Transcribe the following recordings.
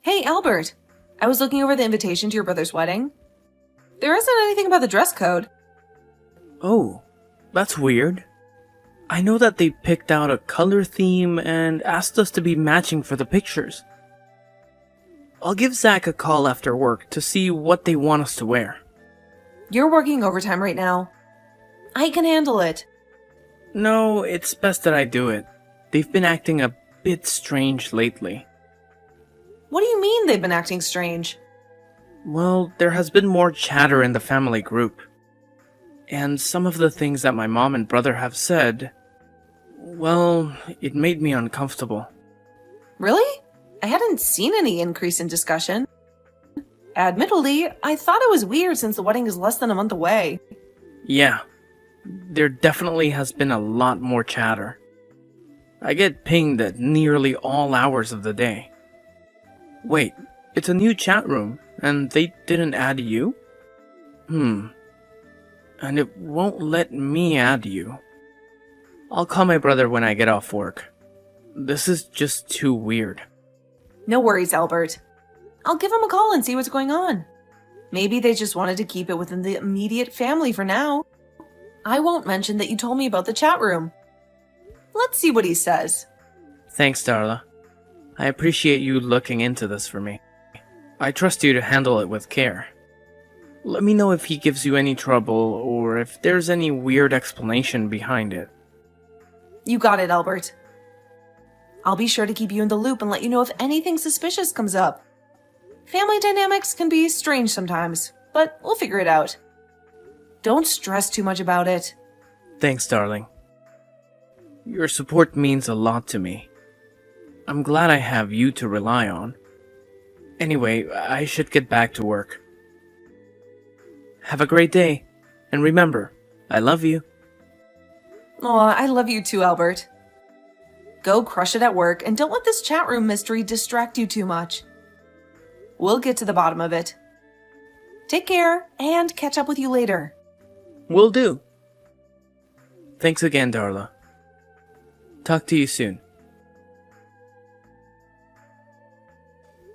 Hey, Albert. I was looking over the invitation to your brother's wedding. There isn't anything about the dress code. Oh, that's weird. I know that they picked out a color theme and asked us to be matching for the pictures. I'll give Zach a call after work to see what they want us to wear. You're working overtime right now. I can handle it. No, it's best that I do it. They've been acting a bit strange lately. What do you mean they've been acting strange? Well, there has been more chatter in the family group. And some of the things that my mom and brother have said, well, it made me uncomfortable. Really? I hadn't seen any increase in discussion. Admittedly, I thought it was weird since the wedding is less than a month away. Yeah, there definitely has been a lot more chatter. I get pinged at nearly all hours of the day. Wait, it's a new chat room, and they didn't add you? And it won't let me add you. I'll call my brother when I get off work. This is just too weird. No worries, Albert. I'll give him a call and see what's going on. Maybe they just wanted to keep it within the immediate family for now. I won't mention that you told me about the chat room. Let's see what he says. Thanks, Darla. I appreciate you looking into this for me. I trust you to handle it with care. Let me know if he gives you any trouble or if there's any weird explanation behind it. You got it, Albert. I'll be sure to keep you in the loop and let you know if anything suspicious comes up. Family dynamics can be strange sometimes, but we'll figure it out. Don't stress too much about it. Thanks, darling. Your support means a lot to me. I'm glad I have you to rely on. Anyway, I should get back to work. Have a great day, and remember, I love you. Aw, I love you too, Albert. Go crush it at work and don't let this chat room mystery distract you too much. We'll get to the bottom of it. Take care and catch up with you later. Will do. Thanks again, Darla. Talk to you soon.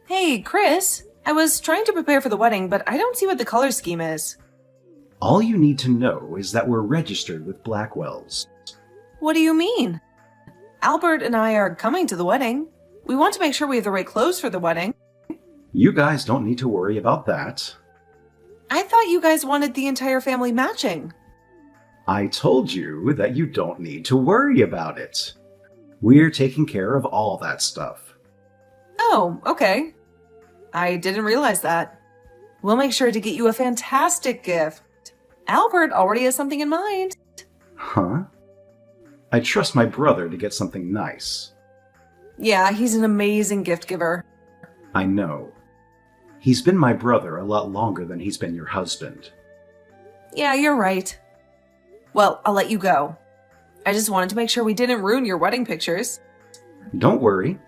Hey, Chris. I was trying to prepare for the wedding, but I don't see what the color scheme is. All you need to know is that we're registered with Blackwells. What do you mean? Albert and I are coming to the wedding. We want to make sure we have the right clothes for the wedding. You guys don't need to worry about that. I thought you guys wanted the entire family matching. I told you that you don't need to worry about it. We're taking care of all that stuff. Oh, okay. I didn't realize that. We'll make sure to get you a fantastic gift. Albert already has something in mind. Huh? I trust my brother to get something nice. Yeah, he's an amazing gift giver. I know. He's been my brother a lot longer than he's been your husband. Yeah, you're right. Well, I'll let you go. I just wanted to make sure we didn't ruin your wedding pictures. Don't worry.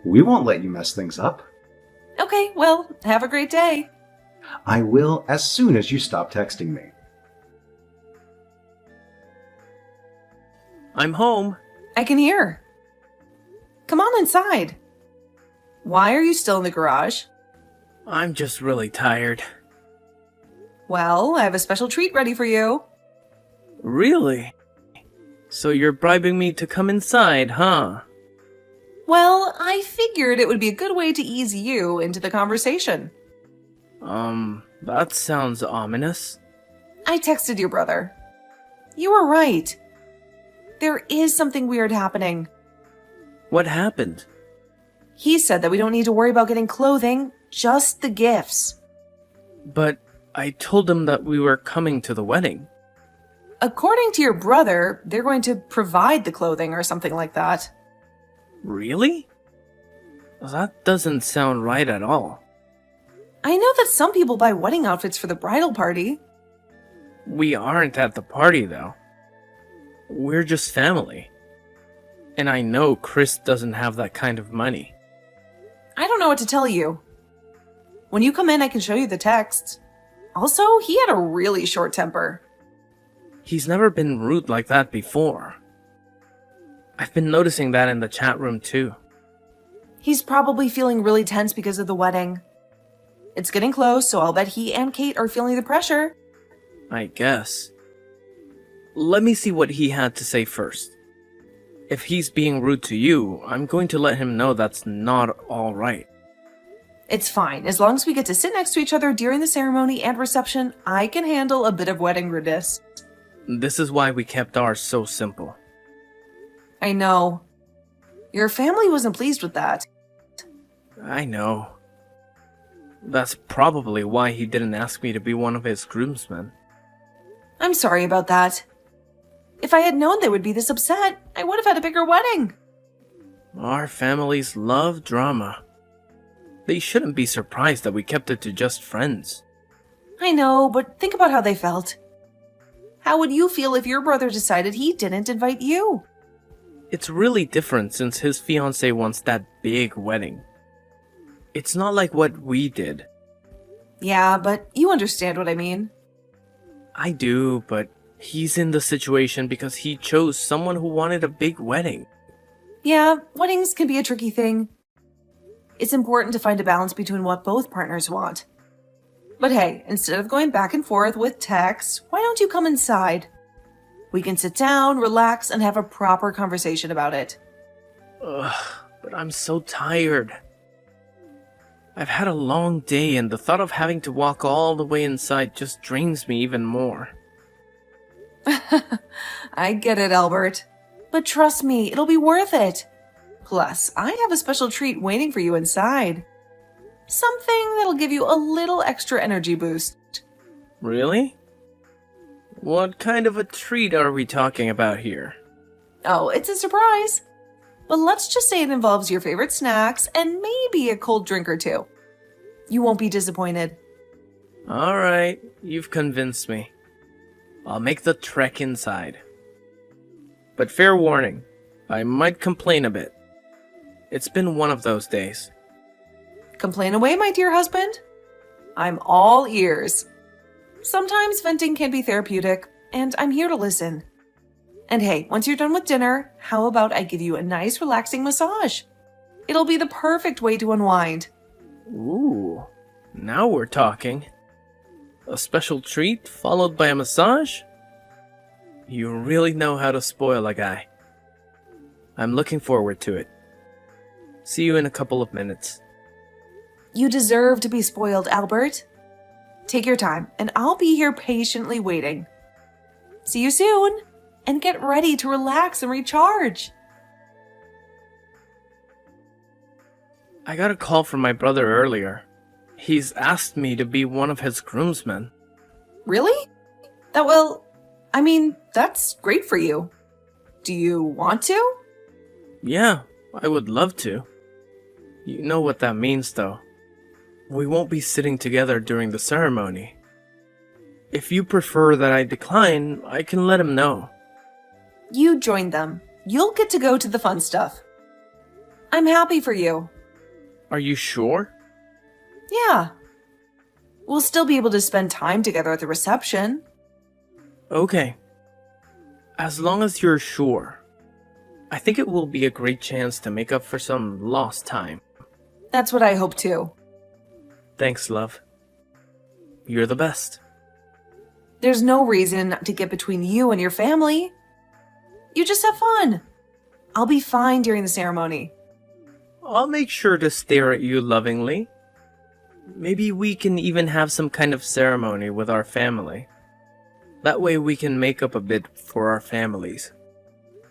We won't let you mess things up. Okay, well, have a great day. I will as soon as you stop texting me. I'm home. I can hear. Come on inside. Why are you still in the garage? I'm just really tired. Well, I have a special treat ready for you. Really? So you're bribing me to come inside, huh? Well, I figured it would be a good way to ease you into the conversation. That sounds ominous. I texted your brother. You were right. There is something weird happening. What happened? He said that we don't need to worry about getting clothing, just the gifts. But I told him that we were coming to the wedding. According to your brother, they're going to provide the clothing or something like that. Really? That doesn't sound right at all. I know that some people buy wedding outfits for the bridal party. We aren't at the party, though. We're just family. And I know Chris doesn't have that kind of money. I don't know what to tell you. When you come in, I can show you the texts. Also, he had a really short temper. He's never been rude like that before. I've been noticing that in the chat room, too. He's probably feeling really tense because of the wedding. It's getting close, so I'll bet he and Kate are feeling the pressure. I guess. Let me see what he had to say first. If he's being rude to you, I'm going to let him know that's not all right. It's fine. As long as we get to sit next to each other during the ceremony and reception, I can handle a bit of wedding rudeness. This is why we kept ours so simple. I know. Your family wasn't pleased with that. I know. That's probably why he didn't ask me to be one of his groomsmen. I'm sorry about that. If I had known they would be this upset, I would have had a bigger wedding. Our families love drama. They shouldn't be surprised that we kept it to just friends. I know, but think about how they felt. How would you feel if your brother decided he didn't invite you? It's really different since his fiancée wants that big wedding. It's not like what we did. Yeah, but you understand what I mean. I do, but he's in the situation because he chose someone who wanted a big wedding. Yeah, weddings can be a tricky thing. It's important to find a balance between what both partners want. But hey, instead of going back and forth with texts, why don't you come inside? We can sit down, relax, and have a proper conversation about it. Ugh, but I'm so tired. I've had a long day and the thought of having to walk all the way inside just drains me even more. I get it, Albert. But trust me, it'll be worth it. Plus, I have a special treat waiting for you inside. Something that'll give you a little extra energy boost. Really? What kind of a treat are we talking about here? Oh, it's a surprise. But let's just say it involves your favorite snacks and maybe a cold drink or two. You won't be disappointed. Alright, you've convinced me. I'll make the trek inside. But fair warning, I might complain a bit. It's been one of those days. Complain away, my dear husband. I'm all ears. Sometimes venting can be therapeutic, and I'm here to listen. And hey, once you're done with dinner, how about I give you a nice relaxing massage? It'll be the perfect way to unwind. Ooh, now we're talking. A special treat followed by a massage? You really know how to spoil a guy. I'm looking forward to it. See you in a couple of minutes. You deserve to be spoiled, Albert. Take your time, and I'll be here patiently waiting. See you soon, and get ready to relax and recharge. I got a call from my brother earlier. He's asked me to be one of his groomsmen. Really? That's great for you. Do you want to? Yeah, I would love to. You know what that means, though. We won't be sitting together during the ceremony. If you prefer that I decline, I can let him know. You join them. You'll get to go to the fun stuff. I'm happy for you. Are you sure? Yeah. We'll still be able to spend time together at the reception. Okay. As long as you're sure. I think it will be a great chance to make up for some lost time. That's what I hope too. Thanks, love. You're the best. There's no reason to get between you and your family. You just have fun. I'll be fine during the ceremony. I'll make sure to stare at you lovingly. Maybe we can even have some kind of ceremony with our family. That way we can make up a bit for our families.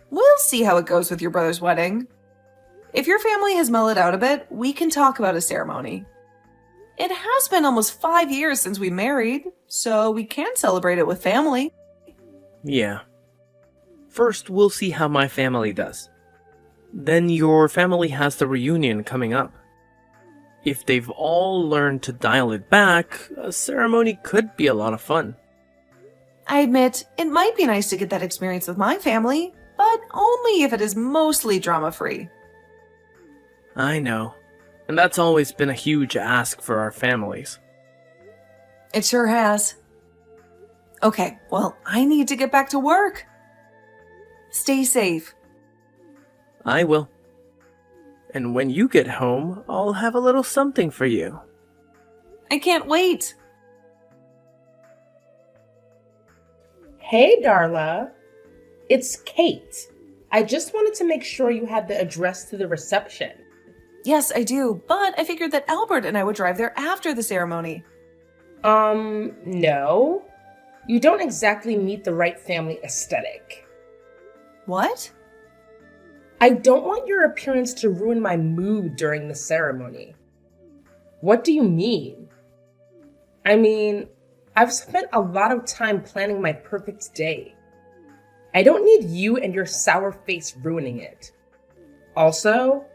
We'll see how it goes with your brother's wedding. If your family has mellowed out a bit, we can talk about a ceremony. It has been almost 5 years since we married, so we can celebrate it with family. Yeah. First, we'll see how my family does. Then your family has the reunion coming up. If they've all learned to dial it back, a ceremony could be a lot of fun. I admit, it might be nice to get that experience with my family, but only if it is mostly drama-free. I know. And that's always been a huge ask for our families. It sure has. Okay, well, I need to get back to work. Stay safe. I will. And when you get home, I'll have a little something for you. I can't wait. Hey, Darla. It's Kate. I just wanted to make sure you had the address to the reception. Yes, I do, but I figured that Albert and I would drive there after the ceremony. No. You don't exactly meet the right family aesthetic. What? I don't want your appearance to ruin my mood during the ceremony. What do you mean? I mean, I've spent a lot of time planning my perfect day. I don't need you and your sour face ruining it. Also,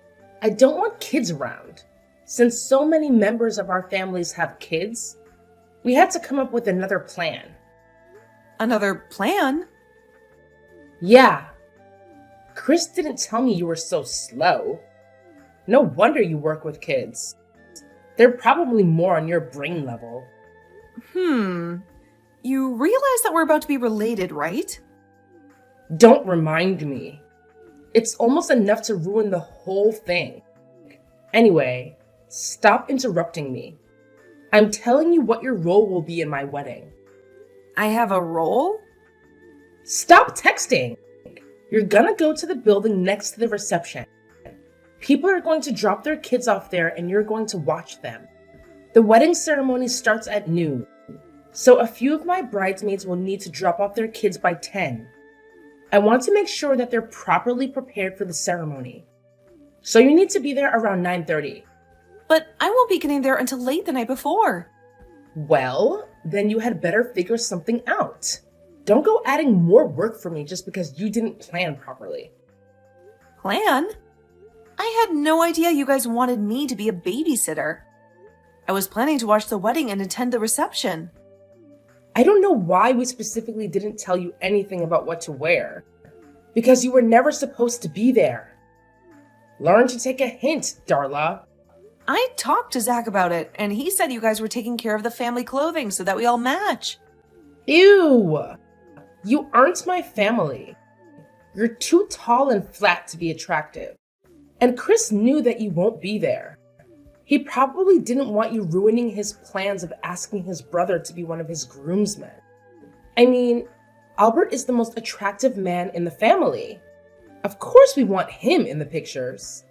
I don't want kids around. Since so many members of our families have kids, we had to come up with another plan. Another plan? Yeah. Chris didn't tell me you were so slow. No wonder you work with kids. They're probably more on your brain level. You realize that we're about to be related, right? Don't remind me. It's almost enough to ruin the whole thing. Anyway, stop interrupting me. I'm telling you what your role will be in my wedding. I have a role? Stop texting! You're gonna go to the building next to the reception. People are going to drop their kids off there and you're going to watch them. The wedding ceremony starts at noon, so a few of my bridesmaids will need to drop off their kids by 10. I want to make sure that they're properly prepared for the ceremony. So you need to be there around 9:30. But I won't be getting there until late the night before. Well, then you had better figure something out. Don't go adding more work for me just because you didn't plan properly. Plan? I had no idea you guys wanted me to be a babysitter. I was planning to watch the wedding and attend the reception. I don't know why we specifically didn't tell you anything about what to wear. Because you were never supposed to be there. Learn to take a hint, Darla. I talked to Zach about it, and he said you guys were taking care of the family clothing so that we all match. Ew! You aren't my family. You're too tall and flat to be attractive. And Chris knew that you won't be there. He probably didn't want you ruining his plans of asking his brother to be one of his groomsmen. I mean, Albert is the most attractive man in the family. Of course we want him in the pictures.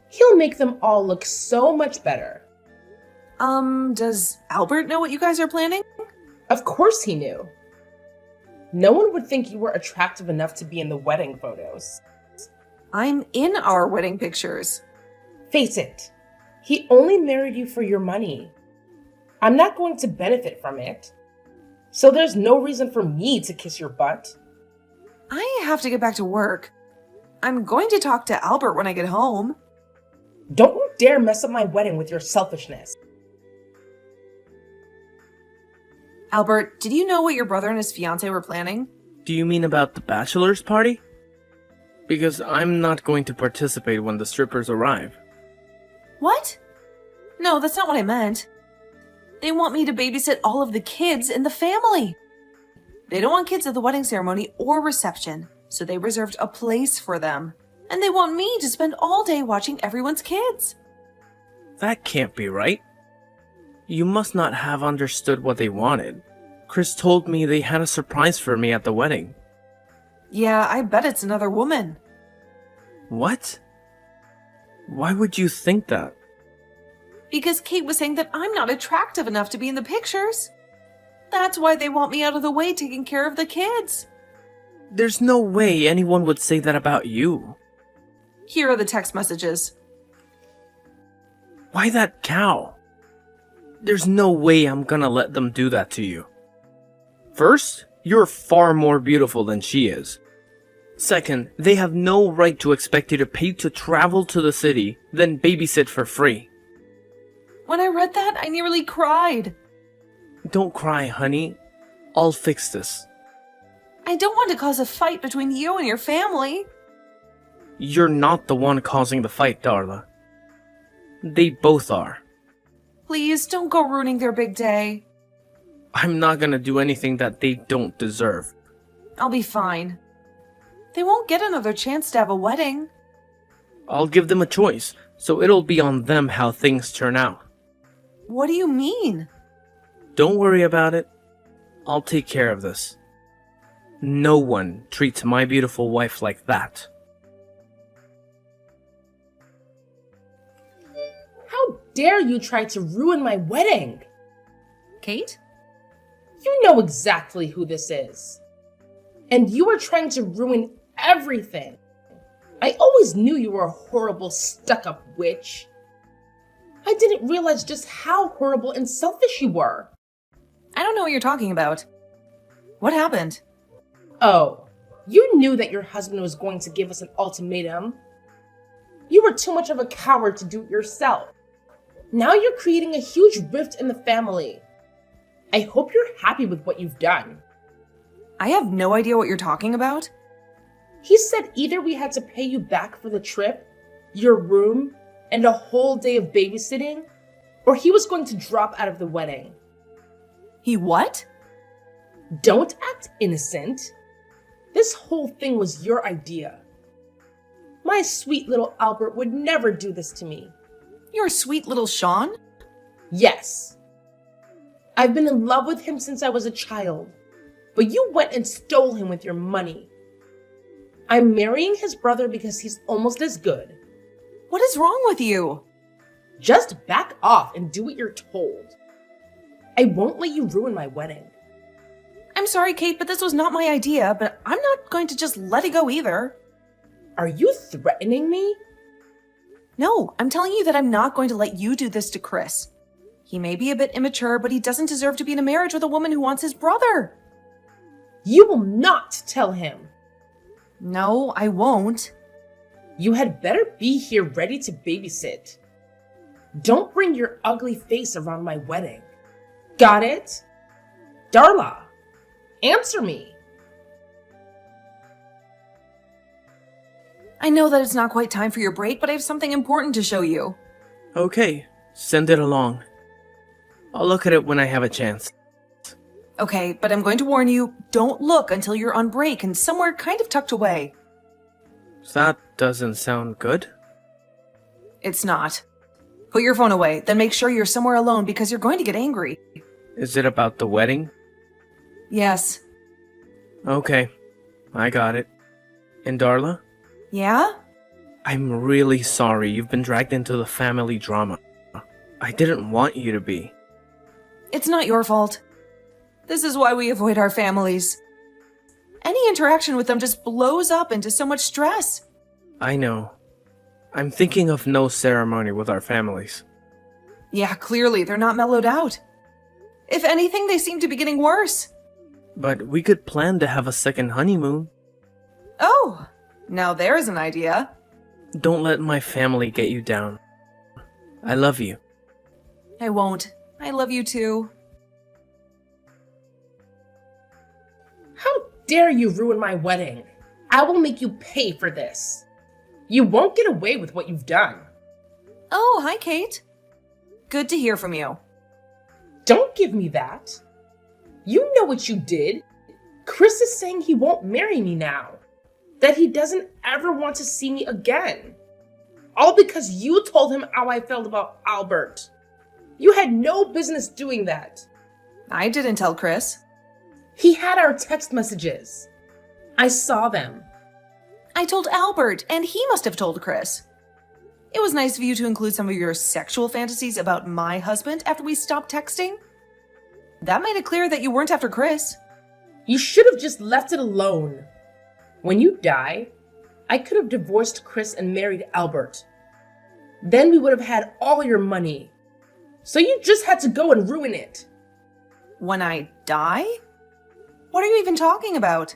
He'll make them all look so much better. Does Albert know what you guys are planning? Of course he knew. No one would think you were attractive enough to be in the wedding photos. I'm in our wedding pictures. Face it, he only married you for your money. I'm not going to benefit from it. So there's no reason for me to kiss your butt. I have to get back to work. I'm going to talk to Albert when I get home. Don't you dare mess up my wedding with your selfishness. Albert, did you know what your brother and his fiancée were planning? Do you mean about the bachelor's party? Because I'm not going to participate when the strippers arrive. What? No, that's not what I meant. They want me to babysit all of the kids in the family. They don't want kids at the wedding ceremony or reception, so they reserved a place for them. And they want me to spend all day watching everyone's kids. That can't be right. You must not have understood what they wanted. Chris told me they had a surprise for me at the wedding. Yeah, I bet it's another woman. What? Why would you think that? Because Kate was saying that I'm not attractive enough to be in the pictures. That's why they want me out of the way taking care of the kids. There's no way anyone would say that about you. Here are the text messages. Why that cow? There's no way I'm gonna let them do that to you. First, you're far more beautiful than she is. Second, they have no right to expect you to pay to travel to the city, then babysit for free. When I read that, I nearly cried. Don't cry, honey. I'll fix this. I don't want to cause a fight between you and your family. You're not the one causing the fight, Darla. They both are. Please don't go ruining their big day. I'm not gonna do anything that they don't deserve. I'll be fine. They won't get another chance to have a wedding. I'll give them a choice, so it'll be on them how things turn out. What do you mean? Don't worry about it. I'll take care of this. No one treats my beautiful wife like that. How dare you try to ruin my wedding? Kate? You know exactly who this is. And you are trying to ruin everything. I always knew you were a horrible, stuck-up witch. I didn't realize just how horrible and selfish you were. I don't know what you're talking about. What happened? Oh, you knew that your husband was going to give us an ultimatum. You were too much of a coward to do it yourself. Now you're creating a huge rift in the family. I hope you're happy with what you've done. I have no idea what you're talking about. He said either we had to pay you back for the trip, your room, and a whole day of babysitting, or he was going to drop out of the wedding. He what? Don't act innocent. This whole thing was your idea. My sweet little Albert would never do this to me. Your sweet little Sean? Yes. I've been in love with him since I was a child, but you went and stole him with your money. I'm marrying his brother because he's almost as good. What is wrong with you? Just back off and do what you're told. I won't let you ruin my wedding. I'm sorry, Kate, but this was not my idea, but I'm not going to just let it go either. Are you threatening me? No, I'm telling you that I'm not going to let you do this to Chris. He may be a bit immature, but he doesn't deserve to be in a marriage with a woman who wants his brother. You will not tell him. No, I won't. You had better be here ready to babysit. Don't bring your ugly face around my wedding. Got it? Darla, answer me. I know that it's not quite time for your break, but I have something important to show you. Okay, send it along. I'll look at it when I have a chance. Okay, but I'm going to warn you, don't look until you're on break and somewhere kind of tucked away. That doesn't sound good. It's not. Put your phone away, then make sure you're somewhere alone because you're going to get angry. Is it about the wedding? Yes. Okay, I got it. And Darla? Yeah? I'm really sorry you've been dragged into the family drama. I didn't want you to be. It's not your fault. This is why we avoid our families. Any interaction with them just blows up into so much stress. I know. I'm thinking of no ceremony with our families. Yeah, clearly they're not mellowed out. If anything, they seem to be getting worse. But we could plan to have a second honeymoon. Oh, now there's an idea. Don't let my family get you down. I love you. I won't. I love you too. How dare you ruin my wedding? I will make you pay for this. You won't get away with what you've done. Oh, hi, Kate. Good to hear from you. Don't give me that. You know what you did. Chris is saying he won't marry me now. That he doesn't ever want to see me again. All because you told him how I felt about Albert. You had no business doing that. I didn't tell Chris. He had our text messages. I saw them. I told Albert, and he must have told Chris. It was nice of you to include some of your sexual fantasies about my husband after we stopped texting. That made it clear that you weren't after Chris. You should have just left it alone. When you die, I could have divorced Chris and married Albert. Then we would have had all your money. So you just had to go and ruin it. When I die? What are you even talking about?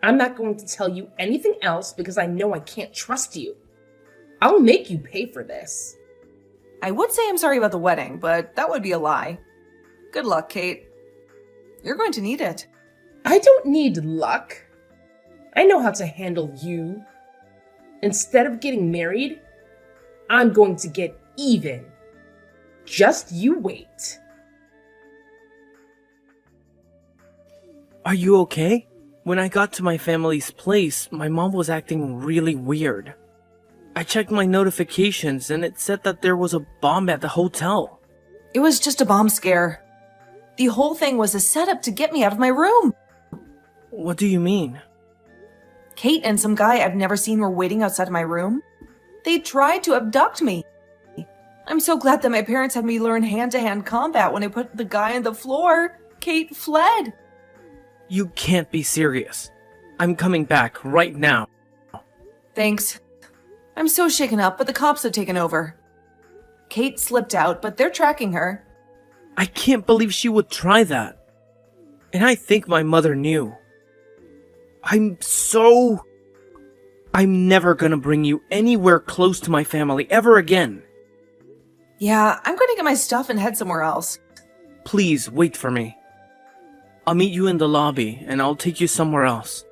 I'm not going to tell you anything else because I know I can't trust you. I'll make you pay for this. I would say I'm sorry about the wedding, but that would be a lie. Good luck, Kate. You're going to need it. I don't need luck. I know how to handle you. Instead of getting married, I'm going to get even. Just you wait. Are you okay? When I got to my family's place, my mom was acting really weird. I checked my notifications and it said that there was a bomb at the hotel. It was just a bomb scare. The whole thing was a setup to get me out of my room. What do you mean? Kate and some guy I've never seen were waiting outside of my room. They tried to abduct me. I'm so glad that my parents had me learn hand-to-hand combat when I put the guy on the floor. Kate fled. You can't be serious. I'm coming back right now. Thanks. I'm so shaken up, but the cops have taken over. Kate slipped out, but they're tracking her. I can't believe she would try that. And I think my mother knew. I'm never gonna bring you anywhere close to my family ever again. Yeah, I'm going to get my stuff and head somewhere else. Please wait for me. I'll meet you in the lobby and I'll take you somewhere else.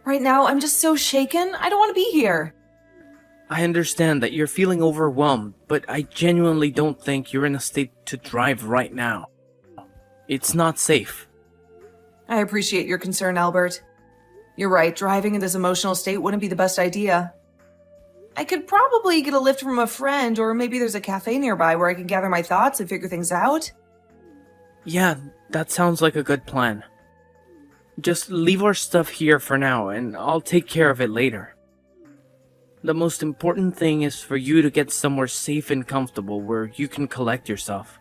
Right now, I'm just so shaken. I don't want to be here. I understand that you're feeling overwhelmed, but I genuinely don't think you're in a state to drive right now. It's not safe. I appreciate your concern, Albert. You're right, driving in this emotional state wouldn't be the best idea. I could probably get a lift from a friend, or maybe there's a cafe nearby where I can gather my thoughts and figure things out. Yeah, that sounds like a good plan. Just leave our stuff here for now, and I'll take care of it later. The most important thing is for you to get somewhere safe and comfortable where you can collect yourself.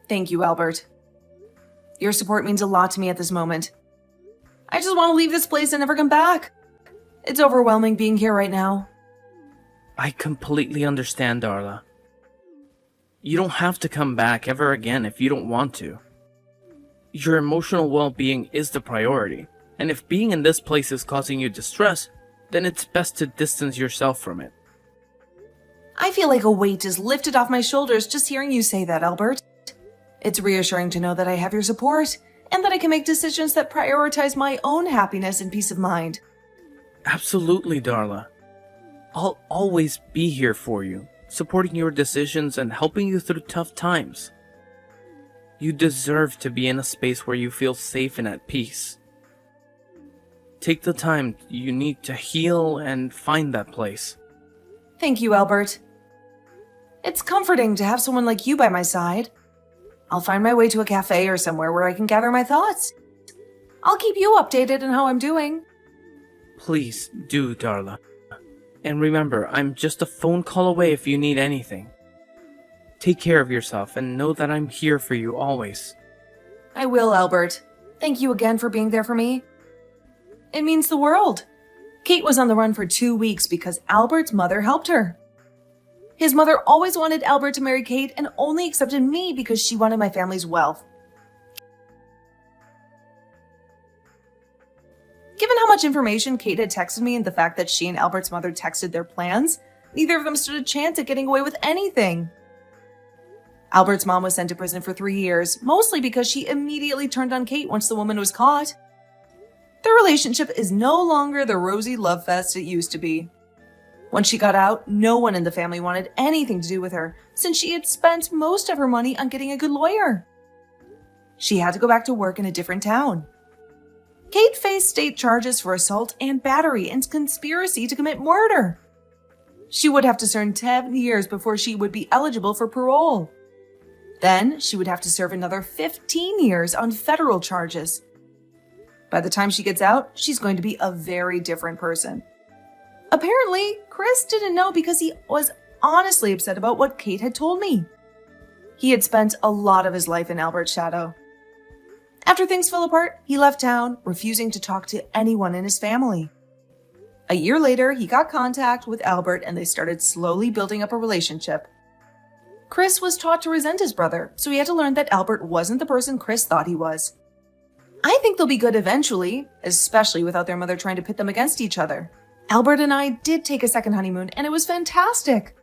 Thank you, Albert. Your support means a lot to me at this moment. I just want to leave this place and never come back. It's overwhelming being here right now. I completely understand, Darla. You don't have to come back ever again if you don't want to. Your emotional well-being is the priority, and if being in this place is causing you distress, then it's best to distance yourself from it. I feel like a weight is lifted off my shoulders just hearing you say that, Albert. It's reassuring to know that I have your support, and that I can make decisions that prioritize my own happiness and peace of mind. Absolutely, Darla. I'll always be here for you, supporting your decisions and helping you through tough times. You deserve to be in a space where you feel safe and at peace. Take the time you need to heal and find that place. Thank you, Albert. It's comforting to have someone like you by my side. I'll find my way to a cafe or somewhere where I can gather my thoughts. I'll keep you updated on how I'm doing. Please do, Darla. And remember, I'm just a phone call away if you need anything. Take care of yourself and know that I'm here for you always. I will, Albert. Thank you again for being there for me. It means the world. Kate was on the run for 2 weeks because Albert's mother helped her. His mother always wanted Albert to marry Kate and only accepted me because she wanted my family's wealth. Given how much information Kate had texted me and the fact that she and Albert's mother texted their plans, neither of them stood a chance at getting away with anything. Albert's mom was sent to prison for 3 years, mostly because she immediately turned on Kate once the woman was caught. Their relationship is no longer the rosy love fest it used to be. When she got out, no one in the family wanted anything to do with her, since she had spent most of her money on getting a good lawyer. She had to go back to work in a different town. Kate faced state charges for assault and battery and conspiracy to commit murder. She would have to serve 10 years before she would be eligible for parole. Then she would have to serve another 15 years on federal charges. By the time she gets out, she's going to be a very different person. Apparently, Chris didn't know because he was honestly upset about what Kate had told me. He had spent a lot of his life in Albert's shadow. After things fell apart, he left town, refusing to talk to anyone in his family. A year later, he got contact with Albert and they started slowly building up a relationship. Chris was taught to resent his brother, so he had to learn that Albert wasn't the person Chris thought he was. I think they'll be good eventually, especially without their mother trying to pit them against each other. Albert and I did take a second honeymoon, and it was fantastic.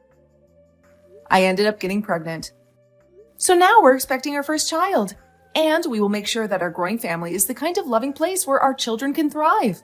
I ended up getting pregnant. So now we're expecting our first child, and we will make sure that our growing family is the kind of loving place where our children can thrive.